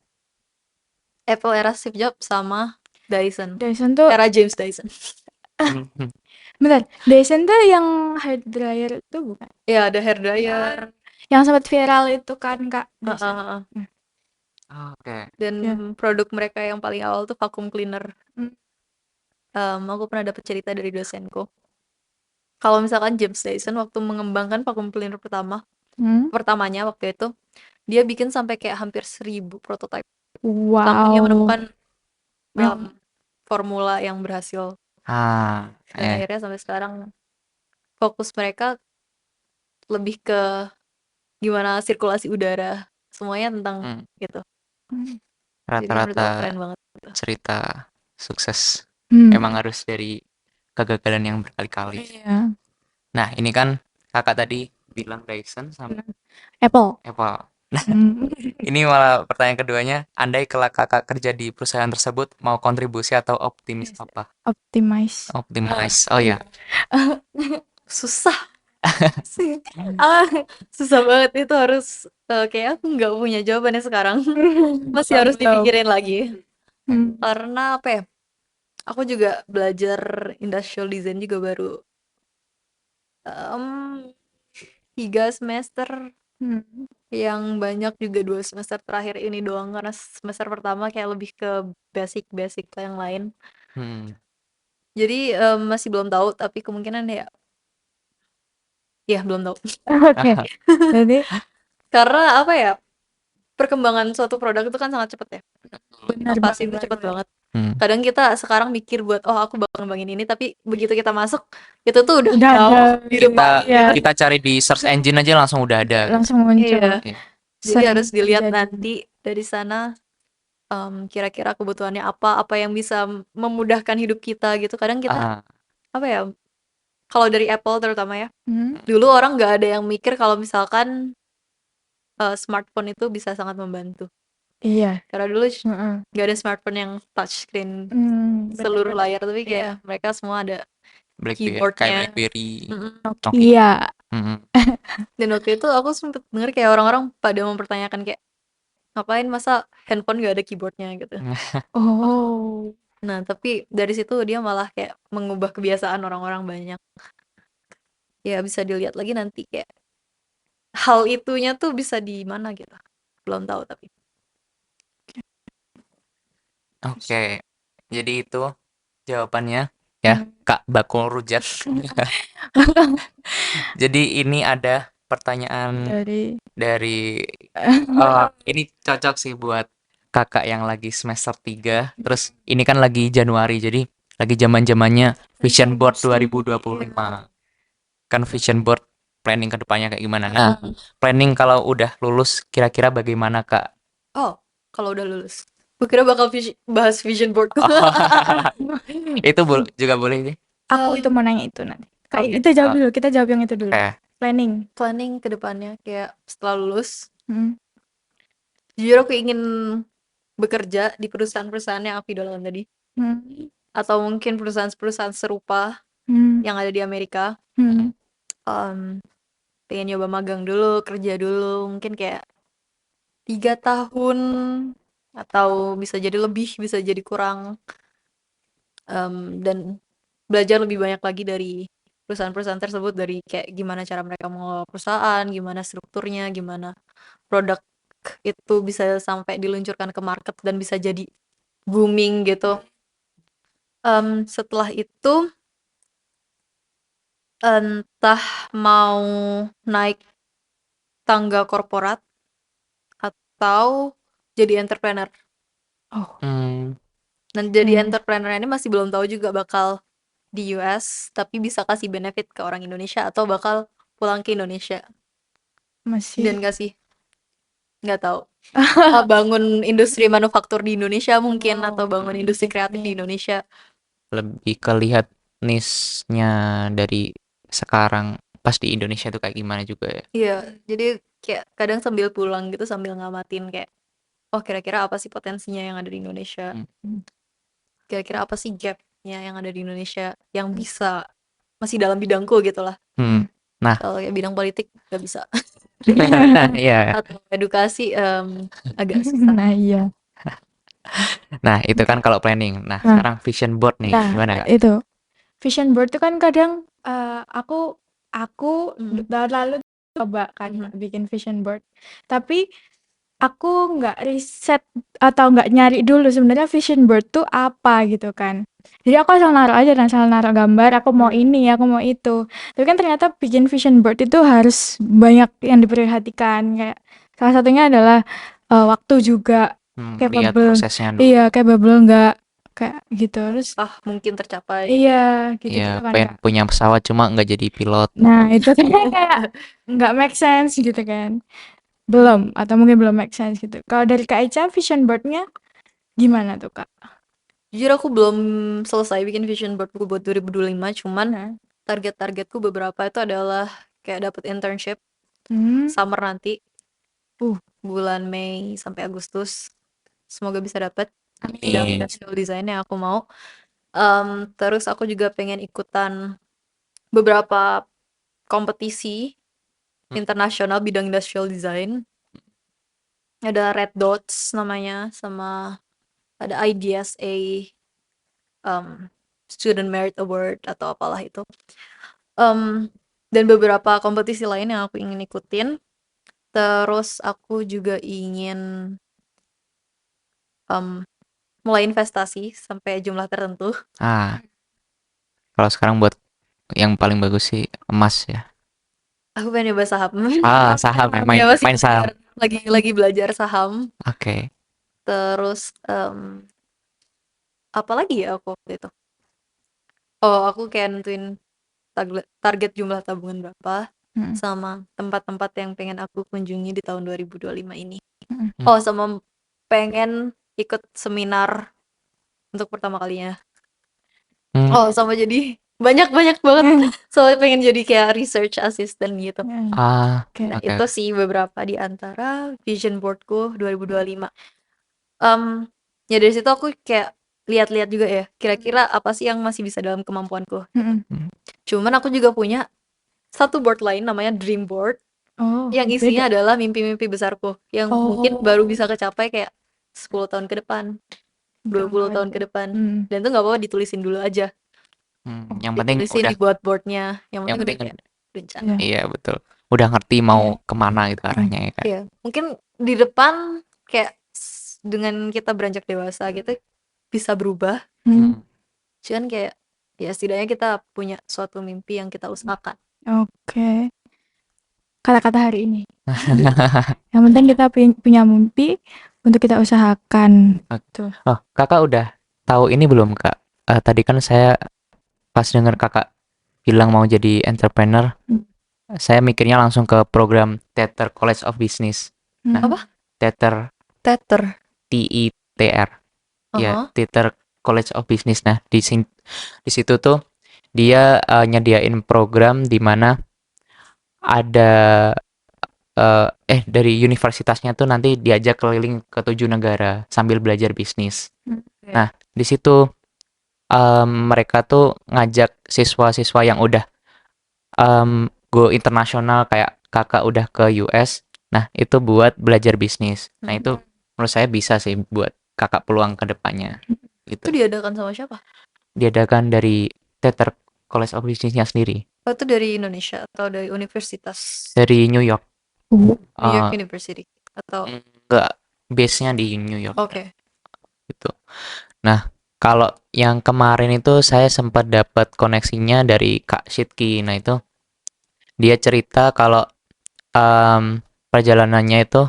Apple era Steve Jobs sama Dyson. Dyson tuh era James Dyson. Bentar, Dyson tuh yang hair dryer itu bukan? Iya, ada hair dryer. Yang sempat viral itu kan Kak. Oke. Dan produk mereka yang paling awal tuh vacuum cleaner. Aku pernah dapet cerita dari dosenku. kalau misalkan James Dyson waktu mengembangkan vacuum cleaner pertamanya waktu itu, dia bikin sampai kayak hampir 1000 prototype sampai dia Wow. menemukan Yang formula yang berhasil. Dan akhirnya sampai sekarang fokus mereka lebih ke gimana sirkulasi udara, semuanya tentang gitu. Jadi menurut aku Rata-rata keren banget. cerita sukses emang harus dari kegagalan yang berkali-kali. Iya. Nah, ini kan kakak tadi bilang Dyson sama Apple. Nah, ini malah pertanyaan keduanya, andai kelak kakak kerja di perusahaan tersebut, mau kontribusi atau optimis apa? Optimize. Optimize. Oh ya, Susah sih. Susah banget itu, harus kayak aku nggak punya jawabannya sekarang. Masih harus dipikirin lagi. Karena apa ya? Aku juga belajar industrial design juga baru 3 semester. Yang banyak juga 2 semester terakhir ini doang, karena semester pertama kayak lebih ke basic yang lain. Jadi masih belum tahu, tapi kemungkinan ya belum tahu. Oke. Jadi Karena apa ya? Perkembangan suatu produk itu kan sangat cepat ya. benar Inovasi itu banget. cepat banget. Kadang kita sekarang mikir buat aku bakal ngembangin ini, tapi begitu kita masuk itu tuh udah jauh di depan. kita cari di search engine aja langsung udah ada. Langsung muncul. Iya. Jadi Sering harus dilihat terjadi. nanti dari sana kira-kira kebutuhannya apa yang bisa memudahkan hidup kita gitu. Kadang kita apa ya? Kalau dari Apple terutama ya. Dulu orang nggak ada yang mikir kalau misalkan smartphone itu bisa sangat membantu. Iya. Karena dulu nggak ada smartphone yang touchscreen seluruh layar, tapi kayak mereka semua ada keyboardnya. BlackBerry, Iya. Dan waktu itu aku sempet denger kayak orang-orang pada mempertanyakan kayak, ngapain masa handphone gak ada keyboardnya gitu. Oh. Nah tapi dari situ dia malah kayak mengubah kebiasaan orang-orang banyak. Ya bisa dilihat lagi nanti kayak hal itunya tuh bisa di mana gitu. Belum tahu tapi. Oke. Jadi itu jawabannya ya, Kak Bakul Rujak. Jadi ini ada pertanyaan dari ini cocok sih buat kakak yang lagi semester 3. Terus ini kan lagi Januari, jadi lagi zaman-zamannya Vision Board 2025. Kan Vision Board planning ke depannya kayak gimana. Nah, planning kalau udah lulus kira-kira bagaimana, Kak? Oh, kalau udah lulus. Gue kira bakal bahas vision board. Itu juga boleh sih. Aku itu mau nanya itu nanti. Itu jawab dulu, kita jawab yang itu dulu. Planning ke depannya kayak setelah lulus. Jujur aku ingin bekerja di perusahaan-perusahaan yang aku idolakan tadi. Atau mungkin perusahaan-perusahaan serupa yang ada di Amerika. Pengen nyoba magang dulu, kerja dulu, mungkin kayak 3 tahun atau bisa jadi lebih, bisa jadi kurang. Dan belajar lebih banyak lagi dari perusahaan-perusahaan tersebut, dari kayak gimana cara mereka mengelola perusahaan, gimana strukturnya, gimana produk itu bisa sampai diluncurkan ke market dan bisa jadi booming gitu. Setelah itu entah mau naik tangga korporat atau jadi entrepreneur. Dan jadi entrepreneur ini masih belum tahu juga bakal di US, tapi bisa kasih benefit ke orang Indonesia atau bakal pulang ke Indonesia. Dan nggak tahu. Bangun industri manufaktur di Indonesia mungkin, atau bangun industri kreatif di Indonesia. Lebih ke lihat niche-nya dari sekarang pas di Indonesia tuh kayak gimana juga ya. Iya, jadi kayak kadang sambil pulang gitu, sambil ngamatin kayak, oh kira-kira apa sih potensinya yang ada di Indonesia. Kira-kira apa sih gap-nya yang ada di Indonesia yang bisa masih dalam bidangku gitu lah. Nah, kalau kayak bidang politik nggak bisa. Iya. Atau edukasi agak susah. Nah, itu kan kalau planning. Nah, sekarang vision board nih, gimana Kak? Itu vision board itu kan kadang aku tahun lalu coba kan bikin vision board, tapi aku nggak riset atau nggak nyari dulu sebenarnya vision board tuh apa gitu kan. Jadi aku asal naruh gambar, aku mau ini, aku mau itu. Tapi kan ternyata bikin vision board itu harus banyak yang diperhatikan. Kayak salah satunya adalah waktu juga, Lihat capable. prosesnya dulu. Iya, capable nggak kayak gitu. Terus mungkin tercapai. iya, gitu Iya, kan pengen Kak. punya pesawat cuma nggak jadi pilot. Nah, itu kan kayak nggak make sense gitu kan. Belum, atau mungkin belum make sense gitu. Kalau dari Kak Ica, vision board-nya gimana tuh Kak? Jujur aku belum selesai bikin vision boardku buat 2025, cuman Nah. target-targetku beberapa itu adalah kayak dapet internship Hmm. summer nanti, Uh. bulan Mei sampai Agustus. Semoga bisa dapet Amin. bidang industrial design yang aku mau. Terus aku juga pengen ikutan beberapa kompetisi internasional bidang industrial design. Ada Red Dots namanya, sama ada IDSA Student Merit Award atau apalah itu. Dan beberapa kompetisi lain yang aku ingin ikutin. Terus aku juga ingin mulai investasi sampai jumlah tertentu. Kalau sekarang buat yang paling bagus sih emas ya. Aku pengen nyoba saham. Saham ya, Ya, masih main saham. lagi belajar saham. Oke. Terus apa lagi ya aku waktu itu? Oh, aku kayak nentuin target jumlah tabungan berapa, sama tempat-tempat yang pengen aku kunjungi di tahun 2025 ini. Oh, sama pengen ikut seminar untuk pertama kalinya. Oh, sama jadi banyak banget. Soalnya pengen jadi kayak research assistant gitu. Nah, Oke. itu sih beberapa di antara vision boardku 2025. Ya dari situ aku kayak lihat-lihat juga ya, kira-kira apa sih yang masih bisa dalam kemampuanku. Cuman aku juga punya satu board lain namanya dream board, yang isinya adalah mimpi-mimpi besarku yang mungkin baru bisa kecapai kayak 10 tahun ke depan, 20 tahun ke depan. Dan itu nggak apa-apa ditulisin dulu aja. Yang penting Ditulisin, udah dibuat boardnya. Yang penting udah penting kayak rencana. iya betul. Udah ngerti mau kemana gitu arahnya ya kan. Iya, mungkin di depan kayak dengan kita beranjak dewasa gitu bisa berubah. Cuman kayak ya setidaknya kita punya suatu mimpi yang kita usahakan. Oke. Kata-kata hari ini. Yang penting kita punya mimpi untuk kita usahakan. Tuh. Oh, kakak udah tahu ini belum kak? Tadi kan saya pas dengar kakak bilang mau jadi entrepreneur, saya mikirnya langsung ke program Tether College of Business. Nah, Apa? Tether. TITR. Ya, Tether College of Business. Nah, di situ tuh dia nyediain program di mana ada dari universitasnya tuh nanti diajak keliling ke 7 negara sambil belajar bisnis. Nah, di situ mereka tuh ngajak siswa-siswa yang udah go internasional kayak kakak udah ke US. Nah, itu buat belajar bisnis. Nah, itu menurut saya bisa sih buat kakak peluang ke depannya. Gitu. Itu diadakan sama siapa? Diadakan dari Tether College of Business-nya sendiri. Oh, itu dari Indonesia atau dari universitas? Dari New York. New York University atau enggak, base-nya di New York. Oke. Gitu. Nah, kalau yang kemarin itu saya sempat dapat koneksinya dari Kak Shitki. Nah, itu dia cerita kalau perjalanannya itu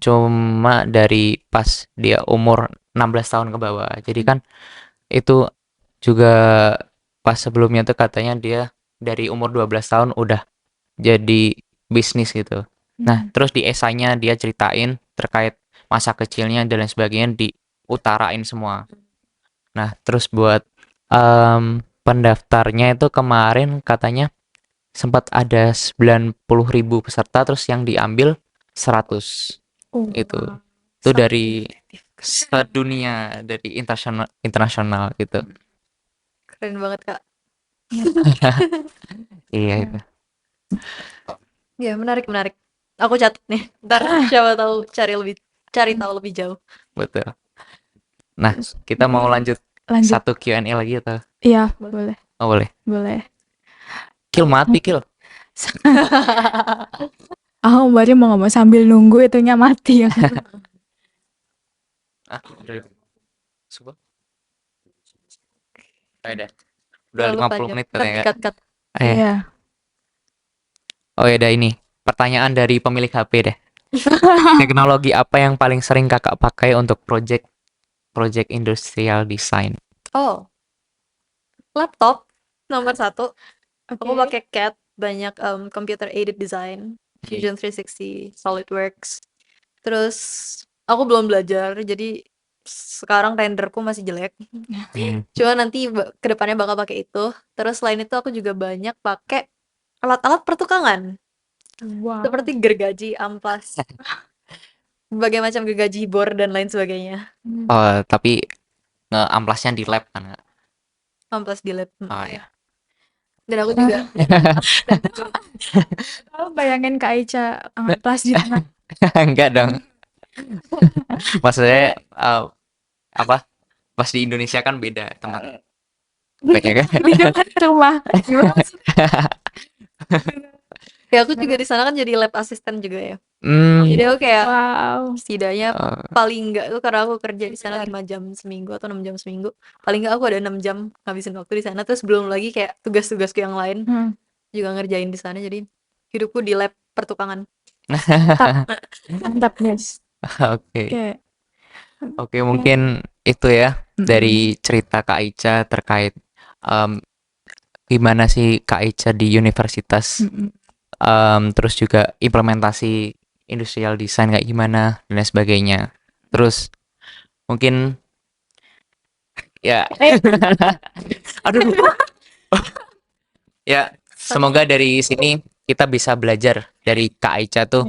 cuma dari pas dia umur 16 tahun ke bawah. Jadi kan itu juga pas sebelumnya tuh katanya dia dari umur 12 tahun udah jadi bisnis gitu. Nah, terus di esainya dia ceritain terkait masa kecilnya dan lain sebagainya, diutarain semua. Nah, terus buat pendaftarnya itu kemarin katanya sempat ada 90.000 peserta, terus yang diambil 100. Itu dari sedunia, dari internasional gitu. Keren banget, Kak. Iya itu. Ya, menarik. Aku catat nih. Ntar siapa tahu cari tahu lebih jauh. Betul. Nah, kita mau lanjut satu Q&A lagi atau? Iya, boleh. Oh, boleh. Boleh. Kil mati, Kil. Aku baru mau ngomong sambil nunggu itunya mati ya. Subuh. Oh, udah Terlalu 50 panjang. menit Cut, katanya Kak. cut, cut. Iya. Iya. Oh ya, ini pertanyaan dari pemilik HP deh. Teknologi apa yang paling sering kakak pakai untuk project industrial design? Oh, laptop nomor satu. Oke. Aku pakai CAD, banyak computer aided design, Fusion 360, SolidWorks. Terus aku belum belajar, jadi sekarang renderku masih jelek. Cuma nanti kedepannya bakal pakai itu. Terus selain itu aku juga banyak pakai alat-alat pertukangan Wow. seperti gergaji, amplas, berbagai macam gergaji, bor dan lain sebagainya. Oh, tapi nge-amplasnya di lab kan Kak? Amplas di lab. Oh ya. Dan aku juga Tahu bayangin Kak Ica amplas di tengah. Enggak dong. Maksudnya apa? Pas di Indonesia kan beda tempat. Banyak kan? Di depan rumah. Gimana maksudnya? ya aku juga di sana kan jadi lab assistant juga ya. Hmm. Jadi aku kayak Wow. setidaknya paling enggak tuh karena aku kerja di sana 5 jam seminggu atau 6 jam seminggu. Paling enggak aku ada 6 jam ngabisin waktu di sana, terus belum lagi kayak tugas-tugasku yang lain juga ngerjain di sana. Jadi hidupku di lab pertukangan. Mantap, guys. Oke. Oke, mungkin itu ya dari cerita Kak Ica terkait gimana sih Kak Ica di universitas, terus juga implementasi industrial design kayak gimana dan lain sebagainya. Terus mungkin ya, aduh, ya semoga dari sini kita bisa belajar dari Kak Ica tuh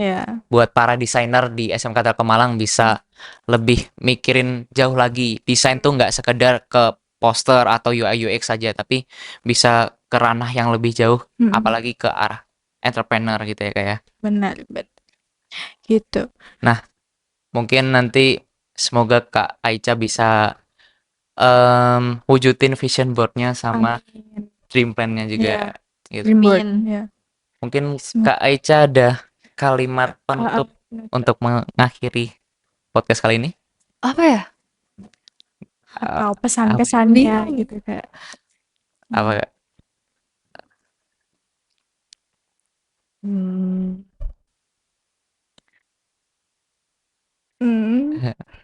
buat para desainer di SMK Telkom Malang bisa lebih mikirin jauh lagi. Desain tuh nggak sekedar ke poster atau UI UX saja, tapi bisa ke ranah yang lebih jauh, apalagi ke arah entrepreneur gitu ya kayak. Benar. Gitu. Nah, mungkin nanti semoga Kak Aica bisa wujudin vision board-nya sama dream plan-nya juga. Gitu. Dream board. Mungkin Kak Aica ada kalimat penutup untuk mengakhiri podcast kali ini? Apa ya? Atau pesan-kesannya gitu Kak. Apa Kak?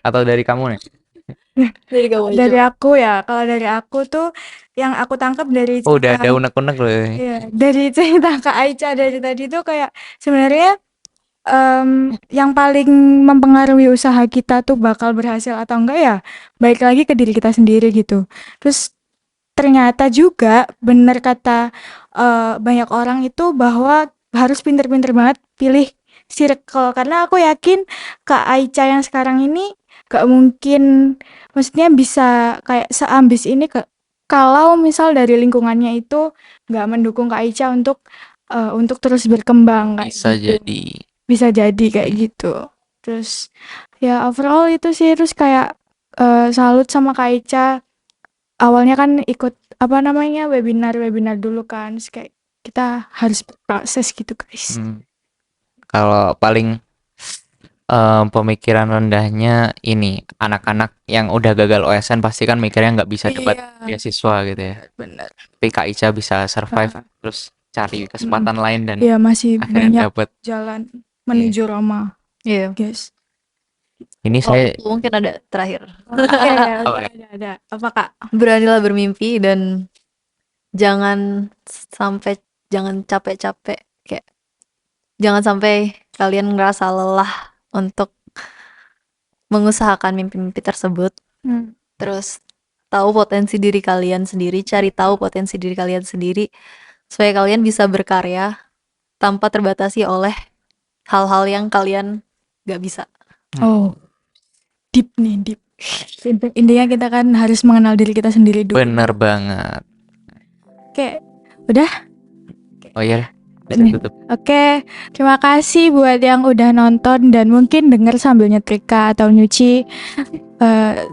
Atau dari kamu nih? Dari aku ya, kalau dari aku tuh yang aku tangkap dari cerita, udah ada unek-unek loh. Iya, dari cerita Kak Aica dari tadi tuh kayak sebenarnya yang paling mempengaruhi usaha kita tuh bakal berhasil atau enggak ya baik lagi ke diri kita sendiri gitu. Terus ternyata juga benar kata banyak orang itu bahwa harus pinter-pinter banget pilih circle, karena aku yakin Kak Aica yang sekarang ini gak mungkin, maksudnya bisa kayak seambis ini kalau misal dari lingkungannya itu gak mendukung Kak Aica untuk terus berkembang kayak Bisa gitu. Bisa jadi kayak gitu. Terus ya overall itu sih, terus kayak salut sama Kak Aica. Awalnya kan ikut webinar dulu kan, terus kayak kita harus berproses gitu guys. Kalau paling pemikiran rendahnya ini anak-anak yang udah gagal OSN pasti kan mikirnya nggak bisa dapat beasiswa gitu ya. Benar. Tapi Kak Ica bisa survive terus cari kesempatan lain dan ya masih akhirnya banyak dapat jalan menuju Roma. Iya. Guys. Ini saya mungkin ada terakhir. Ada. Apa Kak? Beranilah bermimpi dan jangan capek-capek, kayak jangan sampai kalian ngerasa lelah untuk mengusahakan mimpi-mimpi tersebut. Terus tahu potensi diri kalian sendiri, cari tahu potensi diri kalian sendiri supaya kalian bisa berkarya tanpa terbatasi oleh hal-hal yang kalian gak bisa. Deep. Intinya kita kan harus mengenal diri kita sendiri dulu. Bener banget. Oke, udah? Oh iya, bisa tutup. Oke, terima kasih buat yang udah nonton dan mungkin denger sambil nyetrika atau nyuci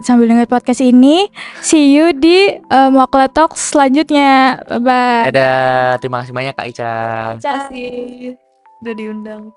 sambil denger podcast ini. See you di Mokla Talks selanjutnya. Bye-bye. Terima kasih banyak Kak Ica. Terima kasih udah diundang.